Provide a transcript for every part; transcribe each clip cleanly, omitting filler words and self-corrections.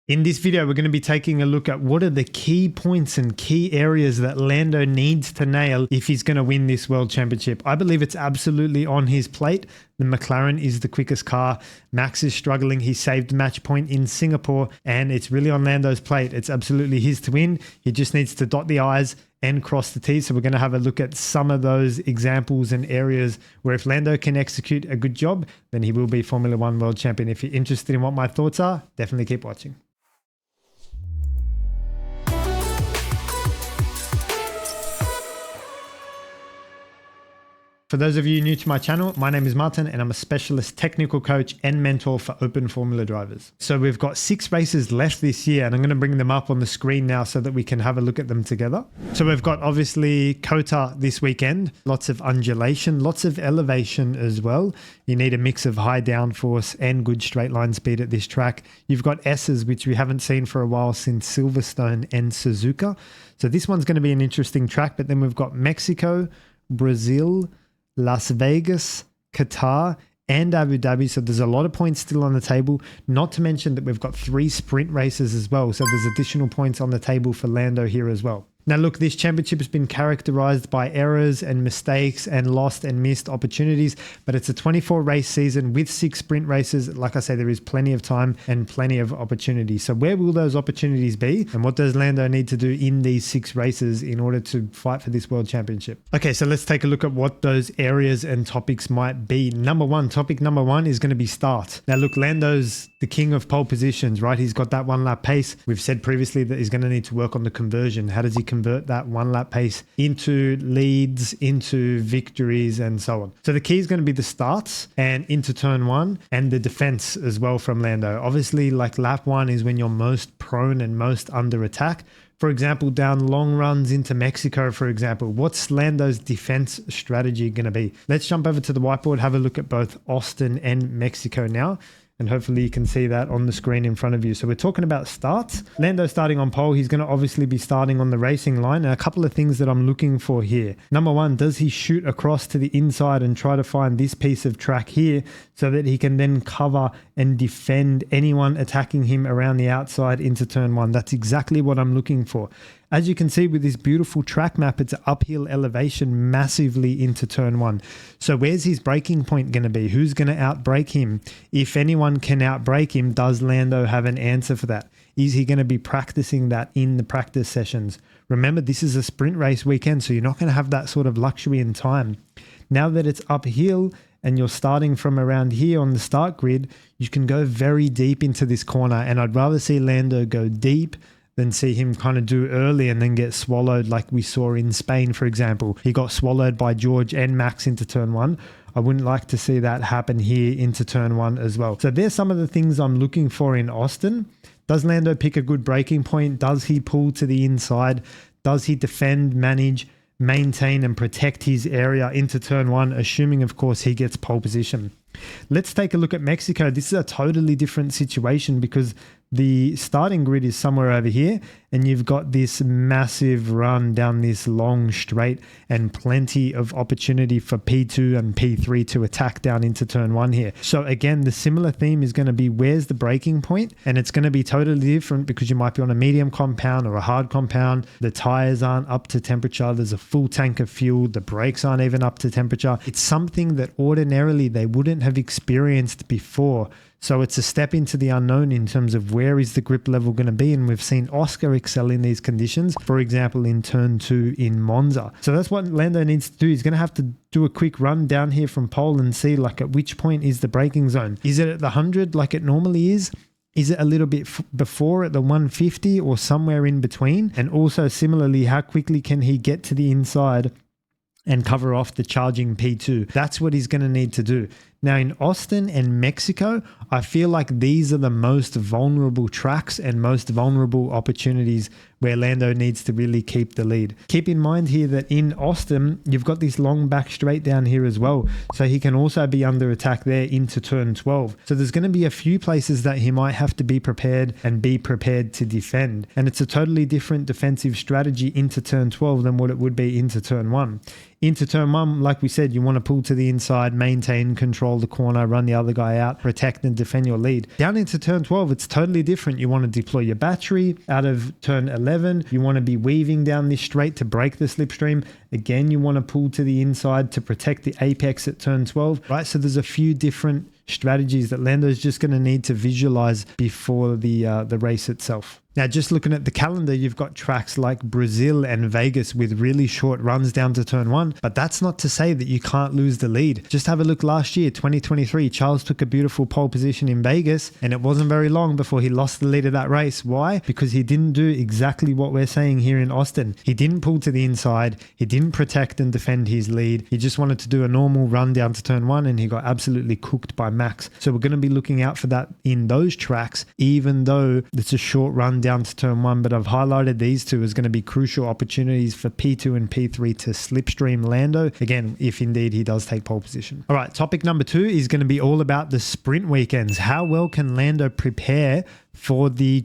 In this video, we're going to be taking a look at what are the key points and key areas that Lando needs to nail if he's going to win this World Championship. I believe it's absolutely on his plate. The McLaren is the quickest car. Max is struggling. He saved match point in Singapore, and it's really on Lando's plate. It's absolutely his to win. He just needs to dot the I's and cross the T's. So we're going to have a look at some of those examples and areas where if Lando can execute a good job, then he will be Formula One World Champion. If you're interested in what my thoughts are, definitely keep watching. For those of you new to my channel, my name is Martin and I'm a specialist technical coach and mentor for open formula drivers. So we've got 6 races left this year and I'm going to bring them up on the screen now so that we can have a look at them together. So we've got obviously Kota this weekend, lots of undulation, lots of elevation as well. You need a mix of high downforce and good straight line speed at this track. You've got S's, which we haven't seen for a while since Silverstone and Suzuka. So this one's going to be an interesting track, but then we've got Mexico, Brazil, Las Vegas, Qatar, and Abu Dhabi. So there's a lot of points still on the table, not to mention that we've got 3 sprint races as well. So there's additional points on the table for Lando here as well. Now look, this championship has been characterized by errors and mistakes and lost and missed opportunities, but it's a 24 race season with 6 sprint races. Like I say, there is plenty of time and plenty of opportunities. So where will those opportunities be? And what does Lando need to do in these 6 races in order to fight for this World Championship? Okay, so let's take a look at what those areas and topics might be. Topic number one is going to be start. Now look, Lando's the king of pole positions, right? He's got that 1 lap pace. We've said previously that he's going to need to work on the conversion. How does he convert that 1 lap pace into leads, into victories, and so on? So the key is going to be the starts and into turn 1 and the defense as well from Lando. Obviously, like lap 1 is when you're most prone and most under attack. For example, down long runs into Mexico, for example, what's Lando's defense strategy going to be? Let's jump over to the whiteboard, have a look at both Austin and Mexico now. And hopefully you can see that on the screen in front of you. So we're talking about starts. Lando starting on pole. He's going to obviously be starting on the racing line. And a couple of things that I'm looking for here. Number one, does he shoot across to the inside and try to find this piece of track here so that he can then cover and defend anyone attacking him around the outside into turn 1? That's exactly what I'm looking for. As you can see with this beautiful track map, it's an uphill elevation massively into turn 1. So where's his braking point going to be? Who's going to outbrake him? If anyone can outbrake him, does Lando have an answer for that? Is he going to be practicing that in the practice sessions? Remember, this is a sprint race weekend, so you're not going to have that sort of luxury in time. Now that it's uphill and you're starting from around here on the start grid, you can go very deep into this corner, and I'd rather see Lando go deep than see him kind of do early and then get swallowed like we saw in Spain, for example. He got swallowed by George and Max into turn 1. I wouldn't like to see that happen here into turn 1 as well. So there's some of the things I'm looking for in Austin. Does Lando pick a good braking point? Does he pull to the inside? Does he defend, manage, maintain and protect his area into turn 1, assuming of course he gets pole position? Let's take a look at Mexico. This is a totally different situation because the starting grid is somewhere over here and you've got this massive run down this long straight and plenty of opportunity for P2 and P3 to attack down into turn 1 here. So again, the similar theme is going to be where's the braking point, and it's going to be totally different because you might be on a medium compound or a hard compound. The tires aren't up to temperature. There's a full tank of fuel. The brakes aren't even up to temperature. It's something that ordinarily they wouldn't have experienced before. So it's a step into the unknown in terms of where is the grip level going to be. And we've seen Oscar excel in these conditions, for example, in turn 2 in Monza. So that's what Lando needs to do. He's going to have to do a quick run down here from pole and see like at which point is the braking zone. Is it at the 100 like it normally is? Is it a little bit before at the 150 or somewhere in between? And also similarly, how quickly can he get to the inside and cover off the charging P2? That's what he's going to need to do. Now in Austin and Mexico, I feel like these are the most vulnerable tracks and most vulnerable opportunities where Lando needs to really keep the lead. Keep in mind here that in Austin, you've got this long back straight down here as well. So he can also be under attack there into turn 12. So there's going to be a few places that he might have to be prepared and be prepared to defend. And it's a totally different defensive strategy into turn 12 than what it would be into turn 1. Into turn 1, like we said, you want to pull to the inside, maintain control control the corner, run the other guy out, protect and defend your lead. Down into turn 12, it's totally different. You want to deploy your battery out of turn 11. You want to be weaving down this straight to break the slipstream. Again, you want to pull to the inside to protect the apex at turn 12, right? So there's a few different strategies that Lando's just going to need to visualize before the race itself. Now, just looking at the calendar, you've got tracks like Brazil and Vegas with really short runs down to turn 1, but that's not to say that you can't lose the lead. Just have a look last year, 2023, Charles took a beautiful pole position in Vegas, and it wasn't very long before he lost the lead of that race. Why? Because he didn't do exactly what we're saying here in Austin. He didn't pull to the inside, he didn't protect and defend his lead. He just wanted to do a normal run down to turn 1, and he got absolutely cooked by Max. So we're going to be looking out for that in those tracks, even though it's a short run down to turn 1, but I've highlighted these two as going to be crucial opportunities for P2 and P3 to slipstream Lando, again, if indeed he does take pole position. All right, topic number 2 is going to be all about the sprint weekends. How well can Lando prepare for the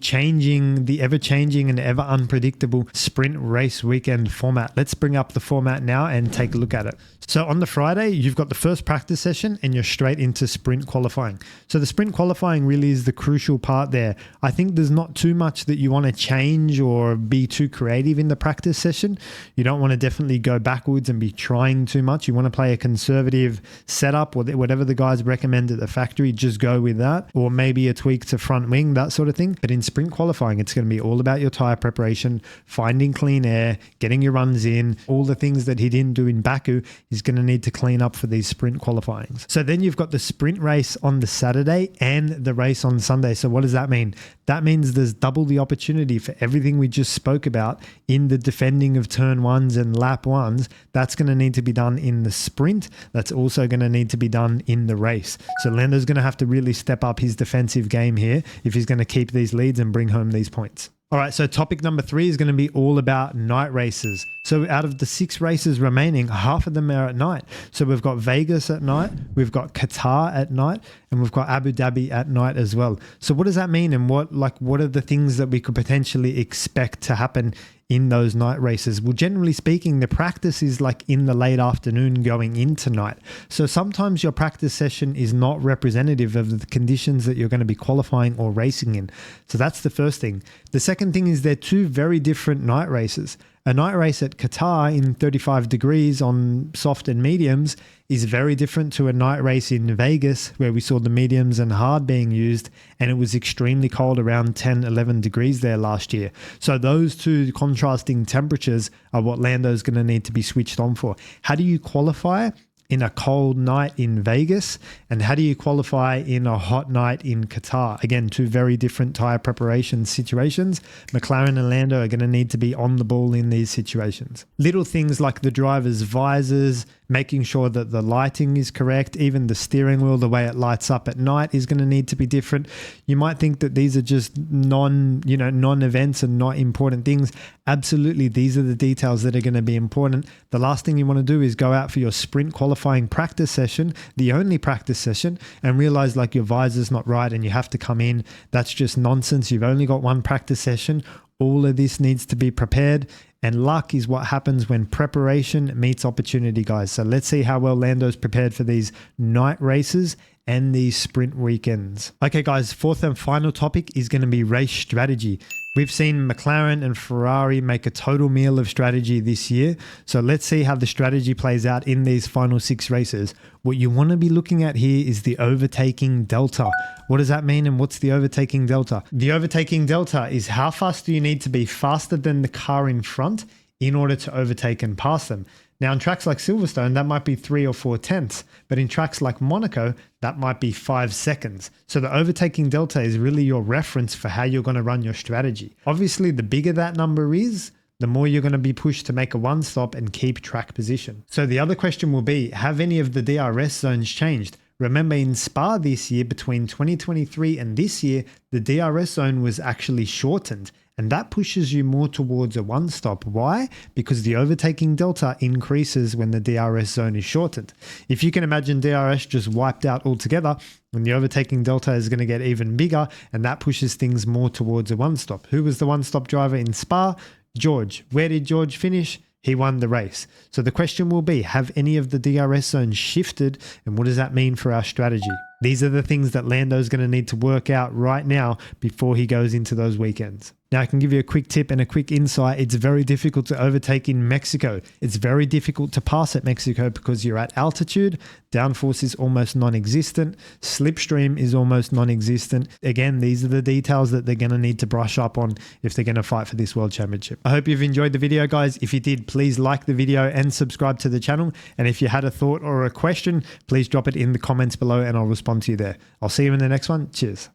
ever-changing and ever unpredictable sprint race weekend format? Let's bring up the format now and take a look at it. So on the Friday, you've got the first practice session and you're straight into sprint qualifying. So the sprint qualifying really is the crucial part there. I think there's not too much that you want to change or be too creative in the practice session. You don't want to definitely go backwards and be trying too much. You want to play a conservative setup or whatever the guys recommend at the factory, just go with that. Or maybe a tweak to front wing, that sort of thing. But in sprint qualifying, it's going to be all about your tire preparation, finding clean air, getting your runs in, all the things that he didn't do in Baku. He's going to need to clean up for these sprint qualifyings. So then you've got the sprint race on the Saturday and the race on Sunday. So what does that mean? That means there's double the opportunity for everything we just spoke about in the defending of turn 1s and lap 1s. That's going to need to be done in the sprint. That's also going to need to be done in the race. So Lando's going to have to really step up his defensive game here if he's going to keep these leads and bring home these points. All right, so topic number 3 is going to be all about night races. So out of the 6 races remaining, half of them are at night. So we've got Vegas at night, we've got Qatar at night, and we've got Abu Dhabi at night as well. So what does that mean, and what are the things that we could potentially expect to happen in those night races? Well, generally speaking, the practice is like in the late afternoon going into night. So sometimes your practice session is not representative of the conditions that you're going to be qualifying or racing in. So that's the first thing. The second thing is they're 2 very different night races. A night race at Qatar in 35 degrees on soft and mediums is very different to a night race in Vegas where we saw the mediums and hard being used, and it was extremely cold, around 10, 11 degrees there last year. So those 2 contrasting temperatures are what Lando's going to need to be switched on for. How do you qualify in a cold night in Vegas, and how do you qualify in a hot night in Qatar? Again, 2 very different tire preparation situations. McLaren and Lando are going to need to be on the ball in these situations. Little things like the driver's visors, making sure that the lighting is correct, even the steering wheel, the way it lights up at night is going to need to be different. You might think that these are just non-events and not important things. Absolutely, these are the details that are going to be important. The last thing you want to do is go out for your sprint qualifying practice session, the only practice session, and realize like your visor's not right and you have to come in. That's just nonsense. You've only got 1 practice session. All of this needs to be prepared, and luck is what happens when preparation meets opportunity, guys. So let's see how well Lando's prepared for these night races and these sprint weekends. Okay, guys, 4th and final topic is going to be race strategy. We've seen McLaren and Ferrari make a total meal of strategy this year. So let's see how the strategy plays out in these final 6 races. What you want to be looking at here is the overtaking delta. What does that mean, and what's the overtaking delta? The overtaking delta is how fast do you need to be faster than the car in front in order to overtake and pass them. Now, in tracks like Silverstone, that might be 3 or 4 tenths, but in tracks like Monaco, that might be 5 seconds. So the overtaking delta is really your reference for how you're going to run your strategy. Obviously, the bigger that number is, the more you're going to be pushed to make a 1-stop and keep track position. So the other question will be, have any of the DRS zones changed? Remember, in Spa this year, between 2023 and this year, the DRS zone was actually shortened. And that pushes you more towards a 1-stop. Why? Because the overtaking delta increases when the DRS zone is shortened. If you can imagine DRS just wiped out altogether, then the overtaking delta is going to get even bigger, and that pushes things more towards a 1-stop. Who was the 1-stop driver in Spa? George. Where did George finish? he won the race. So the question will be, have any of the DRS zones shifted, and what does that mean for our strategy? These are the things that Lando's going to need to work out right now before he goes into those weekends. Now, I can give you a quick tip and a quick insight. It's very difficult to overtake in Mexico. It's very difficult to pass at Mexico because you're at altitude. Downforce is almost non-existent. Slipstream is almost non-existent. Again, these are the details that they're going to need to brush up on if they're going to fight for this World Championship. I hope you've enjoyed the video, guys. If you did, please like the video and subscribe to the channel. And if you had a thought or a question, please drop it in the comments below and I'll respond to you there. I'll see you in the next one. Cheers.